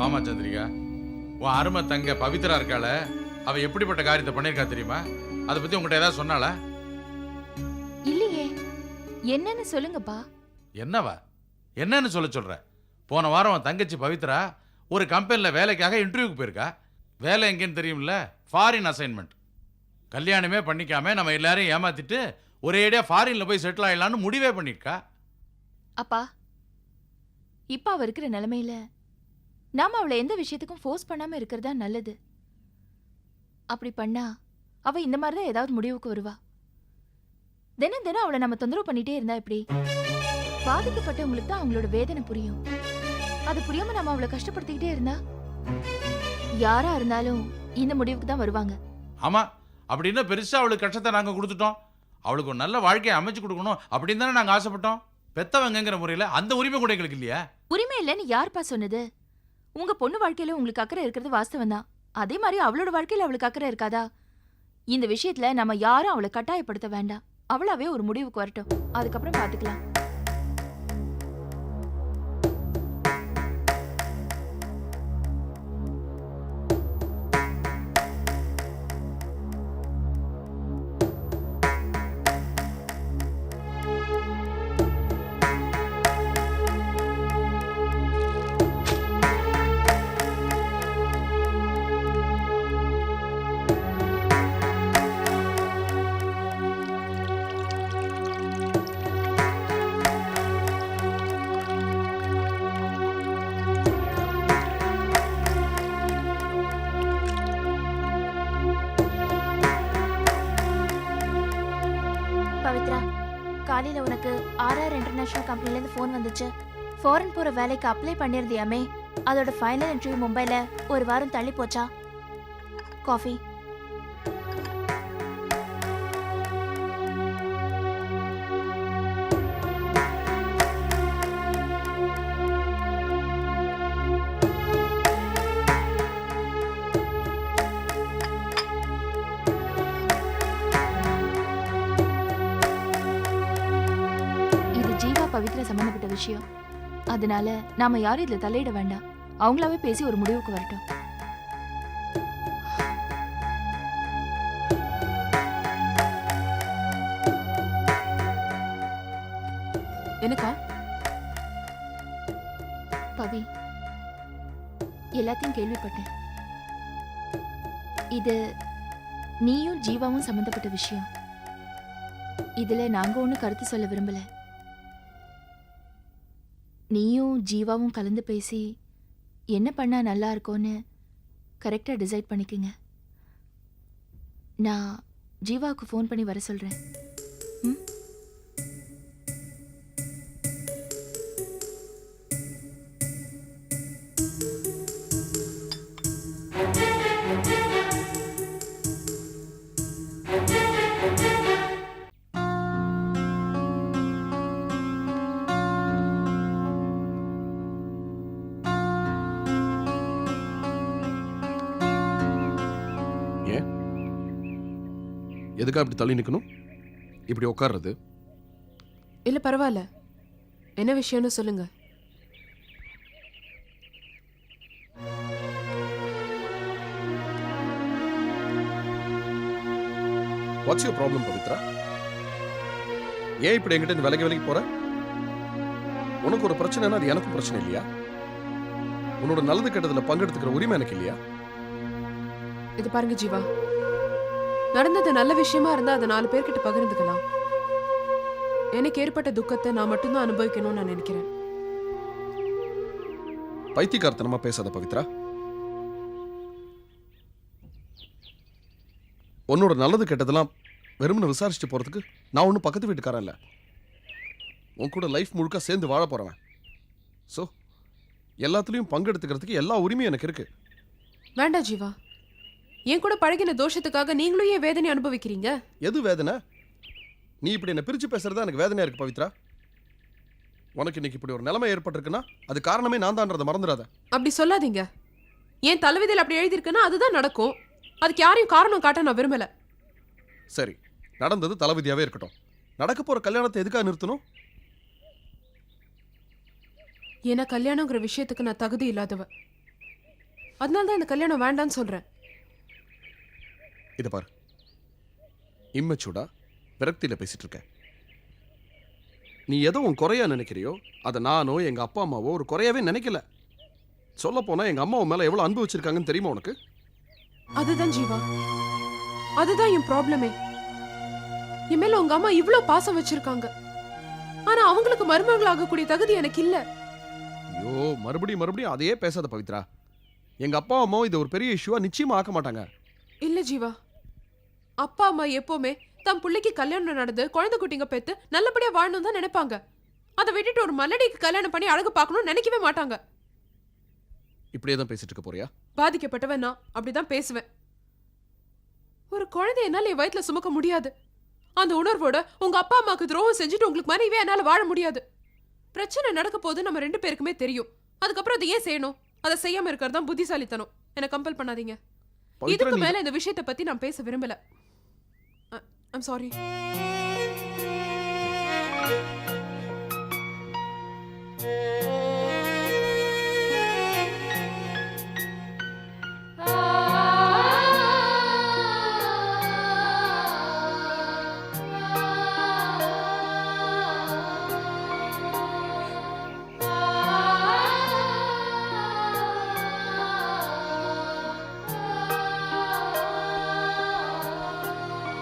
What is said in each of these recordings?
வாமா சந்திரிகா, உன் அருமை தங்க பவித்ரா இருக்காள, அவ எப்படிப்பட்ட காரியத்தை பண்ணிருக்கா தெரியுமா? அதை பத்தி உங்ககிட்ட ஏதாவது சொன்னாளா? இல்லையே, என்னன்னு சொல்லுங்கப்பா. என்னவா? என்னன்னு சொல்ற? போன வாரம் உன் தங்கச்சி பவித்ரா ஒரு கம்பெனில வேலைக்காக இன்டர்வியூக்கு போயிருக்கா. வேலை எங்கேன்னு தெரியும்ல? Foreign assignment. கல்யாணமே பண்ணிக்காம நம்ம எல்லாரையும் ஏமாத்திட்டு ஒரேடியா ஃபாரின்ல போய் செட்டில் ஆயிடலான்னு முடிவே பண்ணிருக்கா. அப்பா, இப்ப அவ இருக்கிற நிலைமையில நாம அவளை எந்த விஷயத்துக்கும் ஃபோர்ஸ் பண்ணாம இருக்கிறதா நல்லது. அப்படி பண்ணா அவ இந்த மாதிரிதான் ஏதாவது முடிவுக்கு வருவா. தினம் தினம் அவளை நம்ம தொந்தரவு பண்ணிட்டே இருந்தா எப்படி? பாதிக்கப்பட்டவங்களுக்கு தான் அவங்களோட வேதனை புரியும். அது புரியாம நம்ம அவளை கஷ்டப்படுத்திக்கிட்டே இருந்தா யாரா இருந்தாலும் இந்த முடிவுக்கு தான் வருவாங்க. ஆமா, அப்படின்னா பெருசா அவளுக்கு கஷ்டத்தை நாங்க கொடுத்துட்டோம். அவளுக்கு ஒரு நல்ல வாழ்க்கையை அமைச்சு கொடுக்கணும் அப்படின்னு தானே நாங்க ஆசைப்பட்டோம். பெத்தவங்கிற முறையில அந்த உரிமை கூட எங்களுக்கு இல்லையா? உரிமை இல்லைன்னு யார்ப்பா சொன்னது? உங்க பொண்ணு வாழ்க்கையில உங்களுக்கு அக்கறை இருக்கிறது வாஸ்தவம் தான். அதே மாதிரி அவளோட வாழ்க்கையில அவளுக்கு அக்கறை இருக்காதா? இந்த விஷயத்துல நம்ம யாரும் அவளை கட்டாயப்படுத்த வேண்டாம். அவளாவே ஒரு முடிவுக்கு வரட்டும், அதுக்கப்புறம் பாத்துக்கலாம். பவித்ரா, காலையில உனக்கு ஆர்ஆர் இன்டர்நேஷனல் கம்பெனில இருந்து ஃபோன் வந்துச்சு. ஃபாரின் போற வேலைக்கு அப்ளை பண்ணிருந்தியாமே, அதோட ஃபைனல் இன்டர்வியூ மும்பைல ஒரு வாரம் தள்ளி போச்சா? காஃபி. பவித்ரா சம்பந்தப்பட்ட விஷயம். அதனால நாம யாரும் இதுல தலையிட வேண்டாம். அவங்களாவே பேசி ஒரு முடிவுக்கு வரட்டும். எனக்கா? பவி, எல்லாத்தையும் கேள்விப்பட்டேன். இது நீயும் ஜீவாவும் சம்பந்தப்பட்ட விஷயம். இதுல நாங்க ஒண்ணு கருத்து சொல்ல விரும்பல. நீயும் ஜீவாவும் கலந்து பேசி என்ன பண்ணா நல்லா இருக்கும்னு கரெக்டா டிசைட் பண்ணிக்கங்க. நான் ஜீவாவுக்கு ஃபோன் பண்ணி வர சொல்றேன். எதுக்கா இப்படி தள்ளி நிக்கணும்? இப்படி உட்கார்றது? இல்ல பரவாயில்ல, என்ன விஷயம்னு சொல்லுங்க. What's your problem Pavithra? ஏன் இப்படி என்கிட்ட இந்த விலகி போற? உனக்கு ஒரு பிரச்சனைனா அது எனக்கும் பிரச்சனை இல்லையா? உன்னோட நல்லது கெட்டதுல பங்கெடுத்துக்கிற உரிமை எனக்கு இல்லையா? இது பாருங்க ஜீவா, நடந்தது நல்ல விஷயமா இருந்தா அதை 4 பேர்கிட்ட பகிர்ந்துக்கலாம். எனக்கு ஏற்பட்ட துக்கத்தை நான் மட்டும்தான் அனுபவிக்கணும்னு நான் நினைக்கிறேன். பைத்தியக்காரத்தனமா பேசாத பவித்ரா. உன்னோட நல்லது கெட்டதெல்லாம் வெறும்னு விசாரிச்சுட்டு போறதுக்கு நான் ஒன்றும் பக்கத்து வீட்டுக்காரன் இல்லை. உன் கூட லைஃப் முழுக்க சேர்ந்து வாழ போறவன். ஸோ எல்லாத்துலேயும் பங்கெடுத்துக்கிறதுக்கு எல்லா உரிமையும் எனக்கு இருக்கு. வேண்டாம் ஜீவா, என் கூட பழகின தோஷத்துக்காக நீங்களும் ஏன் வேதனை அனுபவிக்கிறீங்க? எது வேதனை? நீ இப்படி என்ன பிரிச்சு பேசுறதா எனக்கு வேதனையா இருக்கு பவித்ரா. உனக்கு இன்னைக்கு இப்படி ஒரு நிலைமை ஏற்பட்டிருக்குன்னா அது காரணமே நான் தான்றதை மறந்துடாத. அப்படி சொல்லாதீங்க. என் தலைவிதியில் அப்படி எழுதியிருக்குன்னா அதுதான் நடக்கும். அதுக்கு யாரையும் காரணம் காட்ட நான் விரும்பல. சரி, நடந்தது தலைவிதியாவே இருக்கட்டும். நடக்க போற கல்யாணத்தை எதுக்காக நிறுத்தணும்? ஏன்னா கல்யாணங்கிற விஷயத்துக்கு நான் தகுதி இல்லாதவ. அதனால தான் இந்த கல்யாணம் வேண்டான்னு சொல்றேன். இதை பாரு, இம்மெச்சூர்டா விரக்தியில பேசிட்டு இருக்க. நீ எதோ உன் குறையா நினைக்கிறியோ அதை நானோ எங்க அப்பா அம்மாவோ ஒரு குறையாவே நினைக்கல. சொல்ல போனா எங்க அம்மா உன் மேல எவ்வளவு அன்பு வச்சிருக்காங்கன்னு தெரியுமா உனக்கு? அதுதான் ஜீவா, அதுதான் என் ப்ராப்ளமே. என் மேல உங்க அம்மா இவ்ளோ பாசம் வச்சிருக்காங்க, ஆனா அவங்களுக்கு மருமகள் ஆகக்கூடிய தகுதி எனக்கு இல்ல. ஐயோ, மறுபடியும் அதையே பேசாத பவித்ரா. எங்க அப்பா அம்மாவும் இதை ஒரு பெரிய இஷ்யூவா நிச்சயமா ஆக்க மாட்டாங்க. இல்ல ஜீவா, அப்பா அம்மா எப்பவுமே தம் பிள்ளைக்கு கல்யாணம் நடந்து குழந்தை குட்டிங்க பெத்து நல்லபடியா வாழணும் தான் நினைப்பாங்க. அதை விட்டுட்டு ஒரு மல்லடிக்கு கல்யாணம் பண்ணி அழகு பார்க்கணும்னு நினைக்கவே மாட்டாங்க. இப்படியே தான் பேசிட்டு இருக்க போறியா? பாதிக்கப்பட்டவன் நான் அப்படிதான் பேசுவேன். ஒரு குழந்தை என்னால என் வயித்துல சுமக்க முடியாது. அந்த உணர்வோட உங்க அப்பா அம்மாக்கு துரோகம் செஞ்சுட்டு உங்களுக்கு மனைவியே என்னால வாழ முடியாது. பிரச்சனை நடக்க போது நம்ம 2 பேருக்குமே தெரியும். அதுக்கப்புறம் அதை ஏன் செய்யணும்? அதை செய்யாம இருக்கிறது தான் புத்திசாலித்தனம். என்ன கம்பல் பண்ணாதீங்க. இதுக்கு மேல இந்த விஷயத்தை பத்தி நான் பேச விரும்பல. I'm sorry.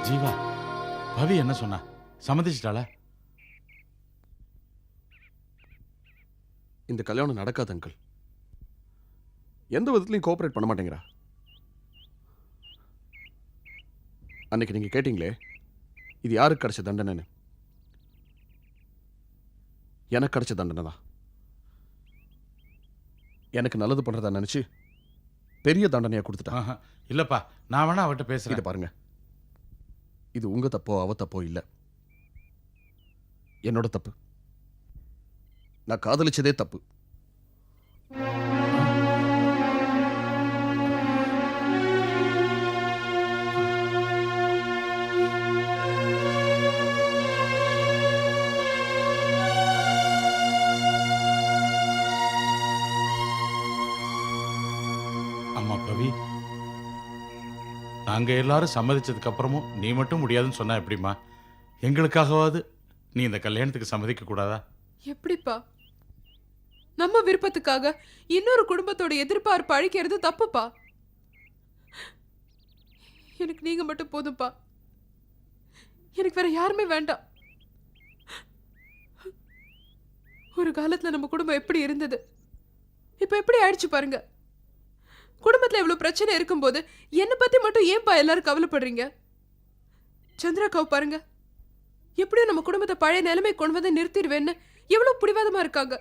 ஜீவா, பவி என்ன சொன்னா? சம்மதிச்சிட்டாளா? இந்த கல்யாணம் நடக்காது அங்கிள். எந்த விதத்துலையும் கோஆபரேட் பண்ண மாட்டேங்கிறா. அன்னைக்கு நீங்க கேட்டீங்களே இது யாருக்கு கிடைச்ச தண்டனைன்னு, எனக்கு கிடைச்ச தண்டனை தான். எனக்கு நல்லது பண்றதா நினைச்சு பெரிய தண்டனையா கொடுத்துட்டா. ஆஹா, இல்லப்பா, நான் வேணா அவட்ட பேசுறேன். இதை பாருங்க, இது உங்க தப்போ அவ தப்போ இல்ல, என்னோட தப்பு. நான் காதலிச்சதே தப்பு. அம்மா பவி, நாங்க எல்லாரும் சம்மதிச்சதுக்கு அப்புறமும் நீ மட்டும் முடியாதுன்னு சொன்னா எப்படிம்மா? எங்களுக்காகவாது நீ இந்த கல்யாணத்துக்கு சம்மதிக்க கூடாதா? எப்படிப்பா? நம்ம விருப்பத்துக்காக இன்னொரு குடும்பத்தோட எதிர்பார்ப்பு அழிக்கிறது தப்புப்பா. எனக்கு நீங்க மட்டும் போதும்பா. எனக்கு வேற யாருமே வேண்டாம். ஒரு காலத்துல நம்ம குடும்பம் எப்படி இருந்தது, இப்ப எப்படி ஆயிடுச்சு பாருங்க. குடும்பத்துல இவ்வளவு பிரச்சனை இருக்கும்போது என்ன பத்தி மட்டும் ஏன்பா எல்லாரும் கவலைப்படுறீங்க? சந்திராக்காவை பாருங்க, எப்படியும் நம்ம குடும்பத்தை பழைய நிலைமை கொண்டு வந்து நிறுத்திடுவேன்னு எவ்வளவு பிடிவாதமா இருக்காங்க.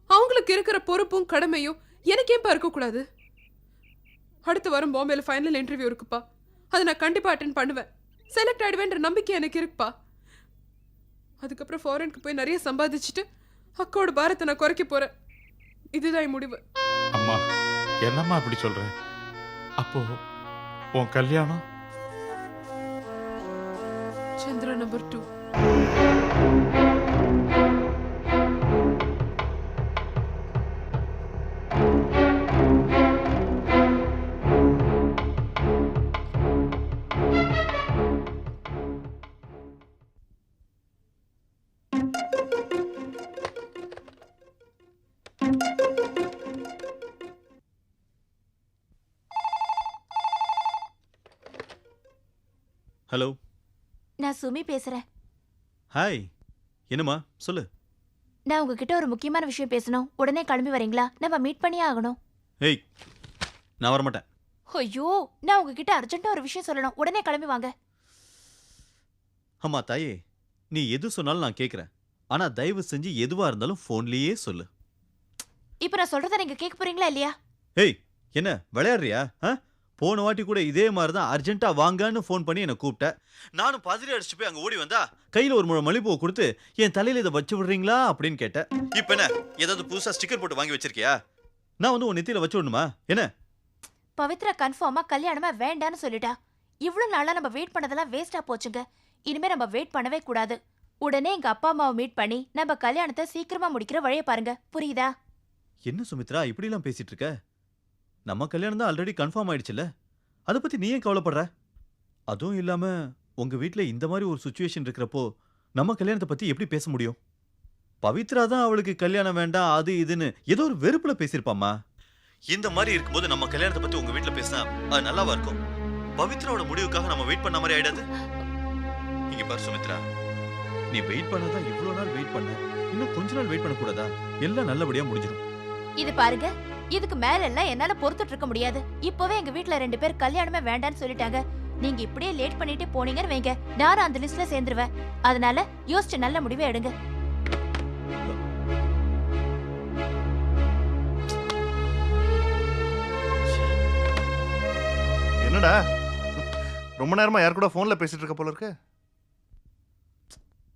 அவங்களுக்கு இருக்கிற பொறுப்பும் கடமையும் எனக்கு ஏன்பா இருக்கக்கூடாது? அடுத்த வாரம் பாம்பேல ஃபைனல் இன்டர்வியூ இருக்குப்பா. அதை நான் கண்டிப்பா அட்டென்ட் பண்ணுவேன். செலக்ட் ஆயிடுவேன்ற நம்பிக்கை எனக்கு இருக்குப்பா. அதுக்கப்புறம் ஃபாரினுக்கு போய் நிறைய சம்பாதிச்சுட்டு அக்காவோட பாரத்தை நான் குறைக்க போறேன். இதுதான் என் முடிவு. அம்மா, என்னம்மா அப்படி சொல்ற? அப்போ உன் கல்யாணம்? சந்திரா நம்பர் 2. ஹலோ, நான் சுமி பேசுறேன். ஹாய். என்னம்மா சொல்லு. நான் உங்ககிட்ட ஒரு முக்கியமான விஷயம் பேசணும். உடனே கிளம்பி வரீங்களா? நம்ம மீட் பண்ணியே ஆகணும். ஏய், நான் வரமாட்டேன். ஐயோ, நான் உங்ககிட்ட அர்ஜென்ட்டா ஒரு விஷயம் சொல்லணும். உடனே கிளம்பி வாங்க. அம்மா தாயே, நீ எது சொன்னாலும் நான் கேட்குறேன். ஆனா தயவு செஞ்சு எதுவா இருந்தாலும் ஃபோன்லயே சொல்லு. இப்ப நான் சொல்றதை நீங்க கேட்க போறீங்களா இல்லையா? ஏய், என்ன விளையாடுறியா? போன வாட்டி கூட இதே மாதிரி தான் அர்ஜென்ட்டா வாங்கன்னு ஃபோன் பண்ணி என்னை கூப்பிட்ட. நானும் பதறி அடிச்சு போய் அங்கே ஓடி வந்தா கையில் ஒரு முழம் மல்லிப்பூவை கொடுத்து என் தலையில் இதை வச்சு விடுறீங்களா அப்படின்னு கேட்டேன். இப்போ என்ன, ஏதாவது புதுசாக ஸ்டிக்கர் போட்டு வாங்கி வச்சிருக்கியா? நான் வந்து உன் நெத்தியில் வச்சு விடணுமா என்ன? பவித்ரா கன்ஃபார்மா கல்யாணமா வேண்டான்னு சொல்லிட்டா. இவ்வளவு நாளா நம்ம வெயிட் பண்ணதெல்லாம் வேஸ்டா போச்சுங்க. இனிமே நம்ம வெயிட் பண்ணவே கூடாது. உடனே எங்க அப்பா அம்மாவை மீட் பண்ணி நம்ம கல்யாணத்தை சீக்கிரமா முடிக்கிற வழியை பாருங்க. புரியுதா? என்ன சுமித்ரா இப்படிலாம் பேசிட்டு இருக்க? நம்ம கல்யாணம் தான் ஆல்ரெடி கன்ஃபார்ம் ஆயிடுச்சுல்ல, அதை பத்தி நீ ஏன் கவலைப்படுற? அதுவும் இல்லாம உங்க வீட்ல இந்த மாதிரி ஒரு சுச்சுவேஷன் இருக்கிறப்போ நம்ம கல்யாணத்தை பத்தி எப்படி பேச முடியும்? பவித்ரா தான் அவளுக்கு கல்யாணம் வேண்டாம் அது இதுன்னு ஏதோ ஒரு வெறுப்புல பேசியிருப்பாமா. இந்த மாதிரி இருக்கும்போது நம்ம கல்யாணத்தை பத்தி உங்க வீட்ல பேசினா அது நல்லாவா இருக்கும்? பவித்ராவோட முடிவுக்காக நம்ம வெயிட் பண்ண மாதிரி ஆயிடாது? இங்க பாரு சுமித்ரா, நீ வெயிட் பண்ணாதான் இவ்வளவு நாள் வெயிட் பண்ண, இன்னும் கொஞ்ச நாள் வெயிட் பண்ண கூடாதா? எல்லாம் நல்லபடியா முடிஞ்சிடும். இது பாருங்க, இதுக்கு மேல எல்லாம் என்னால பொறுத்துட்டு இருக்க முடியாது. இப்பவே எங்க வீட்ல 2 பேர் கல்யாணமே வேண்டான்னு சொல்லிட்டாங்க. நீங்க இப்படியே லேட் பண்ணிட்டு போனீங்கன்னு வைங்க, நானும் அந்த லிஸ்ட்ல சேர்ந்துருவேன். அதனால யோசிச்சு நல்ல முடிவை எடுங்க. என்னடா ரொம்ப நேரமா யார் கூட போன்ல பேசிட்டு இருக்க போல இருக்கு?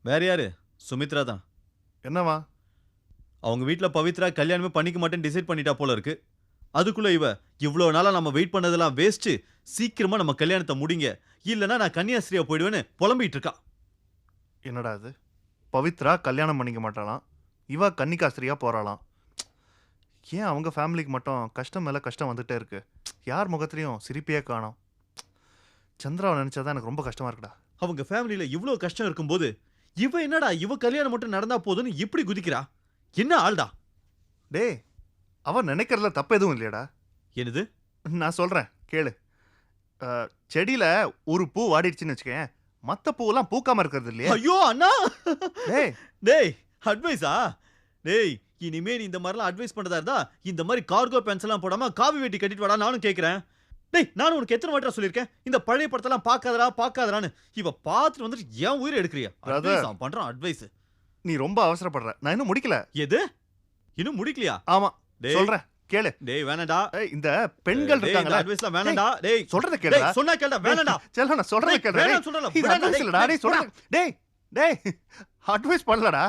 வேற யாரு? சுமித்ரா தான். என்னவா? அவங்க வீட்ல பவித்ரா கல்யாணமே பண்ணிக்க மாட்டேன்னு டிசைட் பண்ணிட்டா போல இருக்கு. அதுக்குள்ள இவ இவ்வளவு நாளா நம்ம வெயிட் பண்ணதெல்லாம் வேஸ்ட், சீக்கிரமா நம்ம கல்யாணத்தை முடிங்க, இல்லனா நான் கன்னியாஸ்திரியா போயிடுவேன்னு புலம்பிட்டு இருக்கா. என்னடா இது? பவித்ரா கல்யாணம் பண்ணிக்க மாட்டாளாம், இவ கன்னிகாஸ்திரியா போறாளாம். ஏன் அவங்க ஃபேமிலிக்கு மட்டும் கஷ்டம் மேல கஷ்டம் வந்துட்டே இருக்கு? யார் முகத்திலையும் சிரிப்பையே காணோம். சந்திராவை நினைச்சாதான் எனக்கு ரொம்ப கஷ்டமா இருக்குடா. அவங்க ஃபேமிலியில இவ்வளவு கஷ்டம் இருக்கும்போது இவ என்னடா இவ கல்யாணம் மட்டும் நடந்தா போதுன்னு இப்படி குதிக்கிறா? என்ன ஆள்டா? டேய், அவ நினைக்கிறதுல தப்பு எதுவும் இல்லையடா. என்னது? நான் சொல்றேன் கேளு. செடியில ஒரு பூ வாடிடுச்சுன்னு வச்சுக்கேன், மத்த பூவெல்லாம் பூக்காம இருக்கிறது இல்லையா? ஐயோ அண்ணா, டேய் டேய் அட்வைஸா? டேய் இனிமே நீ இந்த மாதிரிலாம் அட்வைஸ் பண்றதா இருந்தா இந்த மாதிரி கார்கோ பேண்ட்ஸ் எல்லாம் போடாம காவி வேட்டி கட்டிட்டு வாடா நானும் கேக்குறேன். டேய் நானும் உனக்கு எத்தனை வாட்டா சொல்லியிருக்கேன் இந்த பழைய படத்தெல்லாம் பார்க்காதரான்னு. இவ பார்த்துட்டு வந்துட்டு ஏன் உயிரை எடுக்கிறியா? அவன் பண்றான் அட்வைஸ். நீ ரொம்ப அவசரப்படுற, நான் இன்னும் முடிக்கல. எது? இன்னும் முடிக்கலையா? ஆமா டேய் சொல்றேன் கேளு. டேய் வேணாடா. இந்த பெண்கள் இருக்காங்கல, அட்வைஸ்லாம் வேணாடா. டேய் சொல்றத கேளுடா. டேய் சொன்னா கேளுடா. வேணாடா. செல்ல நான் சொல்றத கேளுடா. வேணாம் சொல்றல. இது அட்வைஸ் இல்லடா. டேய் சொல்றேன். டேய் டேய் அட்வைஸ் பண்ணலடா.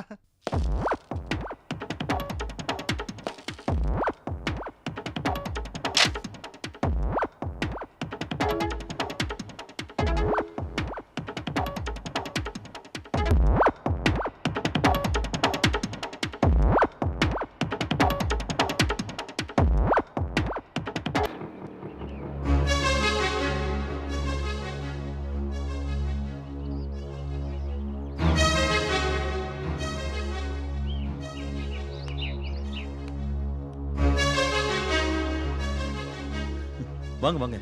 வாங்க வாங்க.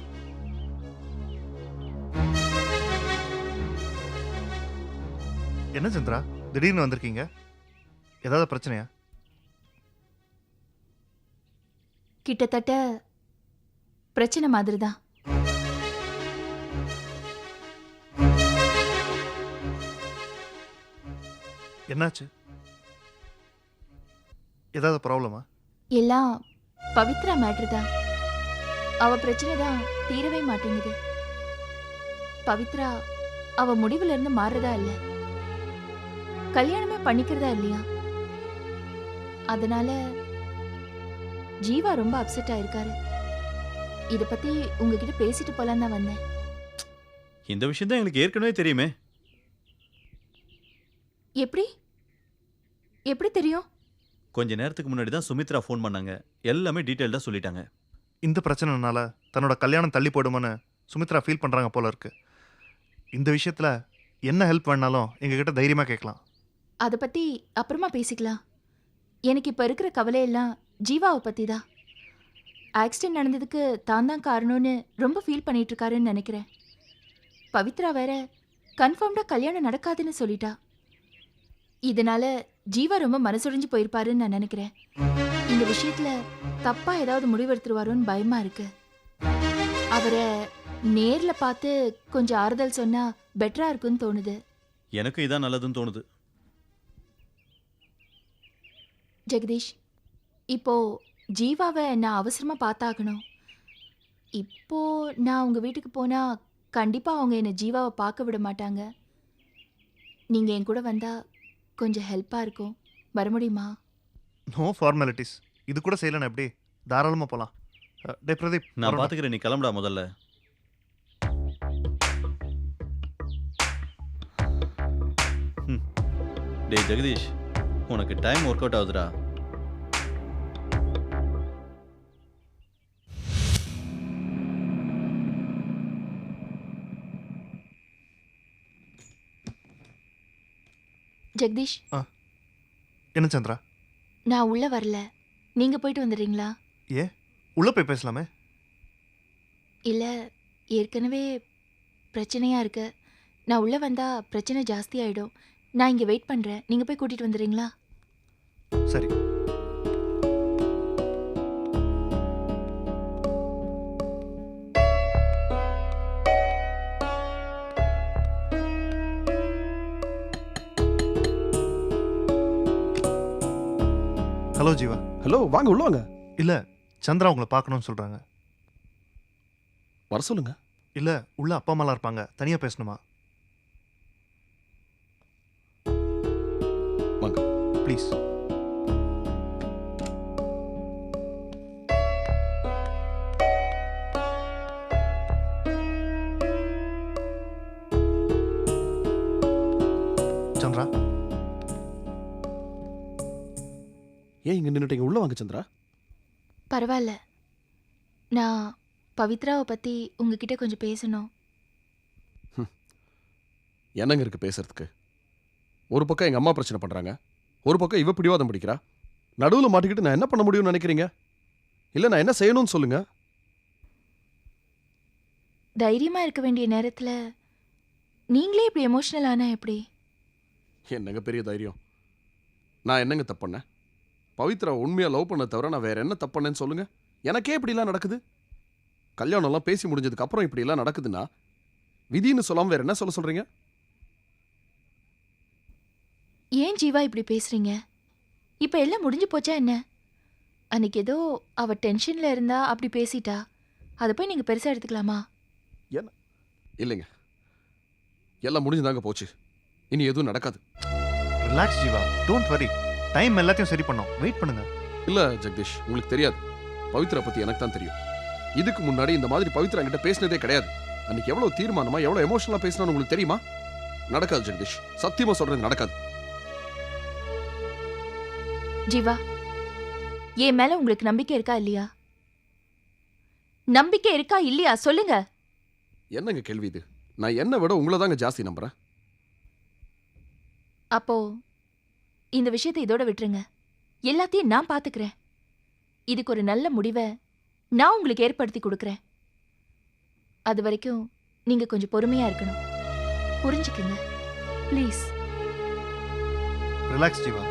என்ன சந்திரா திடீர்னு வந்திருக்கீங்க? ஏதாவது பிரச்சனையா? கிட்டத்தட்ட பிரச்சனை மாதிரி தான். என்னாச்சு? ஏதாவது ப்ராப்ளமா? எல்லாம் பவித்ரா மேட்ரு தான். அவ பிரச்சனை தான் தீரவே மாட்டேங்குது. பவித்ரா அவ முடிவுல இருந்து மாறுறதா இல்ல, கல்யாணமே பண்ணிக்கிறதா இல்லையா. அதனால ஜீவா ரொம்ப அப்செட் ஆயிருக்காரு. இத பத்தி உங்ககிட்ட பேசிட்டு போலாம் தான் வந்தேன். இந்த விஷயம் தான் எங்களுக்கு ஏற்கனவே தெரியுமே. எப்படி எப்படி தெரியும்? கொஞ்ச நேரத்துக்கு முன்னாடி தான் சுமித்ரா ஃபோன் பண்ணாங்க, எல்லாமே டீடைல்டா சொல்லிட்டாங்க. இந்த பிரச்சனைனால தன்னோட கல்யாணம் தள்ளி போடுமோன்னு சுமித்ரா ஃபீல் பண்றாங்க போல இருக்கு. இந்த விஷயத்துல என்ன ஹெல்ப் வேணாலும் எங்ககிட்ட தைரியமா கேட்கலாம். அத பத்தி அப்புறமா பேசிக்கலாம். எனக்கு இப்ப இருக்கிற கவலையெல்லாம் ஜீவாவை பத்தி தான். ஆக்சிடென்ட் நடந்ததுக்கு தான் தான் காரணம்னு ரொம்ப ஃபீல் பண்ணிட்டு இருக்காருன்னு நினைக்கிறேன். பவித்ரா வேற கன்ஃபார்ம்டா கல்யாணம் நடக்காதுன்னு சொல்லிட்டா. இதனால ஜீவா ரொம்ப மனசுடைஞ்சு போயிருப்பாருன்னு நான் நினைக்கிறேன். இந்த விஷயத்துல தப்பா ஏதாவது முடிவெடுத்துருவாரோன்னு பயமா இருக்கு. அவரை நேர்ல பார்த்து கொஞ்சம் ஆறுதல் சொன்னா பெட்டரா இருக்குன்னு தோணுது. எனக்கும் இதான் நல்லதுன்னு தோணுது. ஜெகதீஷ், இப்போ ஜீவாவை நான் அவசரமா பார்த்தாகணும். இப்போ நான் உங்க வீட்டுக்கு போனா கண்டிப்பா அவங்க என்னை ஜீவாவை பார்க்க விட மாட்டாங்க. நீங்க என் கூட வந்தா கொஞ்சம் ஹெல்ப்பா இருக்கும். வர முடியுமா? No formalities. இது கூட செய்யலன்னா எப்படி? தாராளமா போலாம். டே பிரதீப், நான் பாத்துக்கிறேன், நீ கிளம்புடா முதல்ல. டேய் ஜெகதீஷ், உனக்கு டைம் ஒர்க் அவுட் ஆகுதுடா. ஜெகதீஷ், என்ன சந்திரா? நான் உள்ள வரல. நீங்க போயிட்டு வந்துடுறீங்களா? உள்ள போய் பேசலாமே. இல்ல, ஏற்கனவே பிரச்சனையா இருக்கு. நான் உள்ள வந்தா பிரச்சனை ஜாஸ்தி ஆயிடும். நான் இங்க வெயிட் பண்றேன். நீங்க போய் கூட்டிட்டு வந்துடுறீங்களா? சரி. ஹலோ ஜீவா. ஹலோ, வாங்க உள்ள வாங்க. இல்ல, சந்திரா உங்களை பார்க்கணும்னு சொல்றாங்க. வர சொல்லுங்க. இல்ல, உள்ள அப்பா அம்மாலாம் இருப்பாங்க, தனியா பேசணுமா? வாங்க. ப்ளீஸ். சந்திரா, ஏன் இங்க நின்னுட்டீங்க? உள்ள வாங்க சந்திரா. பரவாயில்ல. நான் பவித்ராவை பத்தி உங்ககிட்ட கொஞ்சம் பேசணும். என்னங்க இருக்கு பேசுறதுக்கு? ஒரு பக்கம் எங்க அம்மா பிரச்சனை பண்றாங்க, ஒரு பக்கம் இவ பிடிவாதம் பிடிக்கிறா. நடுவுல மாட்டிக்கிட்டு நான் என்ன பண்ண முடியும்னு நினைக்கிறீங்க? இல்ல நான் என்ன செய்யணும்னு சொல்லுங்க. தைரியமா இருக்க வேண்டிய நேரத்துல நீங்களே இப்படி எமோஷனல் ஆனா எப்படி? என்னங்க பெரிய தைரியம்? நான் என்னங்க தப்பு பண்ணேன்? பவித்ரா உண்மையா லவ் பண்ண தவிர நான் வேற என்ன தப்பு பண்ணேன்னு சொல்லுங்க. எனக்கே இப்படிலாம் நடக்குது. கல்யாணம்லாம் பேசி முடிஞ்சதுக்கு அப்புறம் இப்படிலாம் நடக்குதுன்னா விதின்னு சொல்லாம வேற என்ன சொல்ல சொல்றீங்க? ஏன் ஜீவா இப்படி பேசுறீங்க? இப்ப எல்லாம் முடிஞ்சு போச்சா என்ன? அன்னைக்கு ஏதோ அவ டென்ஷன்ல இருந்தா அப்படி பேசிட்டா. அதை போய் நீங்க பெருசா எடுத்துக்கலாமா? இல்லைங்க, எல்லாம் முடிஞ்சுதாங்க போச்சு. இனி எதுவும் நடக்காது. Relax Jeeva, don't worry. Time எல்லாத்தையும் சரி பண்ணோம், வெயிட் பண்ணுங்க. இல்ல ஜெகதீஷ், உங்களுக்கு தெரியாது. பவித்ரா பத்தி எனக்கு தான் தெரியும். இதுக்கு முன்னாடி இந்த மாதிரி பவித்ரா என்கிட்ட பேசினதே கிடையாது. அன்னைக்கு எவ்வளவு தீர்மானமா எவ்வளவு எமோஷனலா பேசினான்னு உங்களுக்கு தெரியுமா? நடக்காது ஜெகதீஷ், சத்தியமா சொல்றது நடக்காது. ஜீவா, என் மேல உங்களுக்கு நம்பிக்கை இருக்கா இல்லையா? நம்பிக்கை இருக்கா இல்லையா சொல்லுங்க. என்னங்க கேள்வி இது? நான் என்ன விட உங்களை தாங்க ஜாஸ்தி நம்புறேன். அப்போ இந்த விஷயத்தை இதோட விட்டுருங்க. எல்லாத்தையும் நான் பாத்துக்கிறேன். இதுக்கு ஒரு நல்ல முடிவை நான் உங்களுக்கு ஏற்படுத்தி கொடுக்கறேன். அது வரைக்கும் நீங்க கொஞ்சம் பொறுமையா இருக்கணும். புரிஞ்சுக்குங்க ப்ளீஸ். ரிலாக்ஸ் ஜீவா.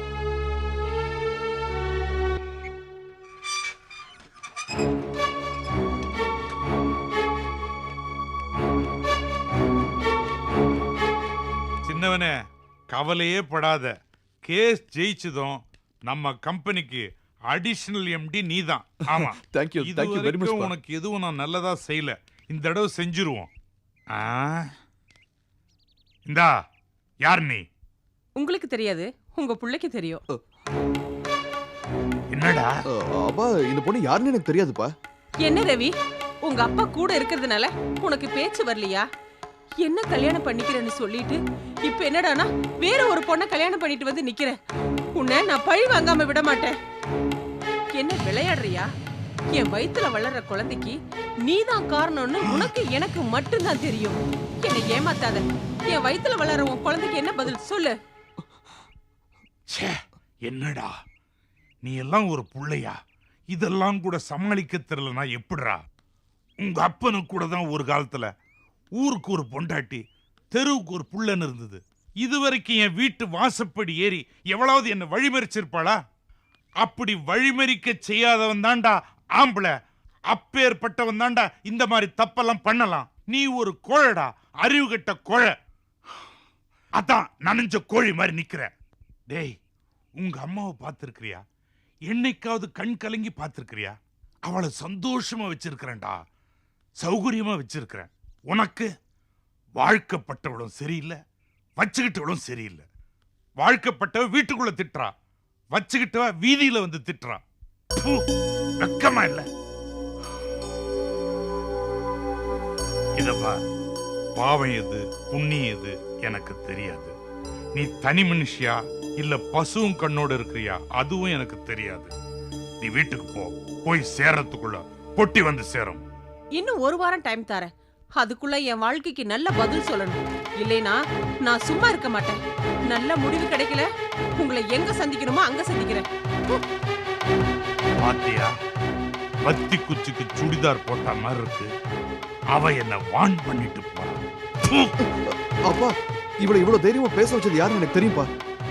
சின்னவனே, கவலையே படாத. கேஸ் ஜெயிச்சதும் நம்ம கம்பெனிக்கு அடிஷனல் எம்டி நீதான். ஆமா. Thank you very much. உனக்கு எதுவும் நான் நல்லதா செய்யல. இந்த தடவை செஞ்சிருவோம். இந்தா, யார் நீ? உங்களுக்கு தெரியாது, உங்க புள்ளைக்கு தெரியும். என்னடா? அப்பா, இந்த பொண்ணு யாருன்னு எனக்கு தெரியாதுப்பா. என்ன ரவி, உங்க அப்பா கூட இருக்கிறதுனால உனக்கு பேச்சு வரலையா? என்ன கல்யாணம் பண்ணிக்கிறேன்னு சொல்லிட்டு இப்ப என்னடானா வேற ஒரு பொண்ணை கல்யாணம் பண்ணிட்டு வந்து நிக்கிற. உன்னை நான் பழி வாங்காம விட மாட்டேன். என்ன விளையாடுறியா? என் வயித்துல வளர்ற குழந்தைக்கு நீதான் காரணம்னு உனக்கு எனக்கு மட்டும்தான் தெரியும். என்னை ஏமாத்தாத. என் வயித்துல வளர்ற உன் குழந்தைக்கு என்ன பதில் சொல்லு. என்னடா நீ எல்லாம் ஒரு புள்ளையா? இதெல்லாம் கூட சமாளிக்க தெரியலனா எப்படிரா? உங்க அப்பனுக்கு கூட தான் ஒரு காலத்துல ஊருக்கு ஒரு பொண்டாட்டி, தெருவுக்கு ஒரு புள்ளன்னு இருந்தது. இதுவரைக்கும் என் வீட்டு வாசப்படி ஏறி எவ்வளவு என்ன வழிமறிச்சிருப்பாளா? அப்படி வழிமறிக்க செய்யாதவன் தாண்டா ஆம்பளை. அப்பேற்பட்டவன் தாண்டா இந்த மாதிரி தப்பெல்லாம் பண்ணலாம். நீ ஒரு கோழடா, அறிவு கட்ட கோழை. அதான் நனைஞ்ச கோழி மாதிரி நிக்கிற. டேய், உங்க அம்மாவை பார்த்திருக்கிறியா? என்னைக்காவது கண் கலங்கி பார்த்திருக்கிறியா? அவளை சந்தோஷமா வச்சிருக்கிறேன்டா, சௌகரியமா வச்சிருக்கிறேன். உனக்கு வாழ்க்கப்பட்டவளும் சரியில்லை, வச்சுக்கிட்டவளும் சரியில்லை. வாழ்க்கப்பட்டவ வீட்டுக்குள்ள திட்டுறா, வச்சுக்கிட்டவ வீதியில வந்து திட்டுறா. வெக்கமா இல்ல? இதப்பா, பாவம் எது புண்ணியம் எது எனக்கு தெரியாது. நீ தனி மனுஷியா இல்ல பசுவும் கண்ணோடு இருக்கிறியா அதுவும் எனக்கு தெரியாது. நீ வீட்டுக்கு போ. போய் சேர்றதுக்குள்ள பொட்டி வந்து சேரும். இன்னும் ஒரு வாரம் டைம் தரேன். அதுக்குள்ள என் வாழ்க்கைக்கு நல்ல பதில் சொல்லணும். இல்லைனா நான் சும்மா இருக்க மாட்டேன். நல்ல முடிவு கிடைக்கல, உங்களை எங்க சந்திக்கணுமோ அங்க சந்திக்கிறேன். பாத்தியா, பத்தி குச்சிக்கு சுடிதார் போட்ட மாதிரி இருக்கு. அவ என்ன வான் பண்ணிட்டு போறான். ப்பு! அப்பா இவளை இவ்வளவு தைரியமா பேச வச்சது யாருன்னு எனக்கு தெரியும்பா.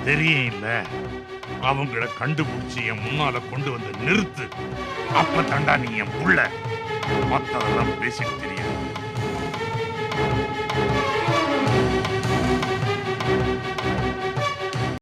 தெரியும் இல்ல, அவங்கள கண்டுபிடிச்சு என் முன்னால கொண்டு வந்து நிறுத்து. அப்ப தாண்டா நீ என் புள்ள. மத்ததெல்லாம் பேசிட்டு தெரியும்.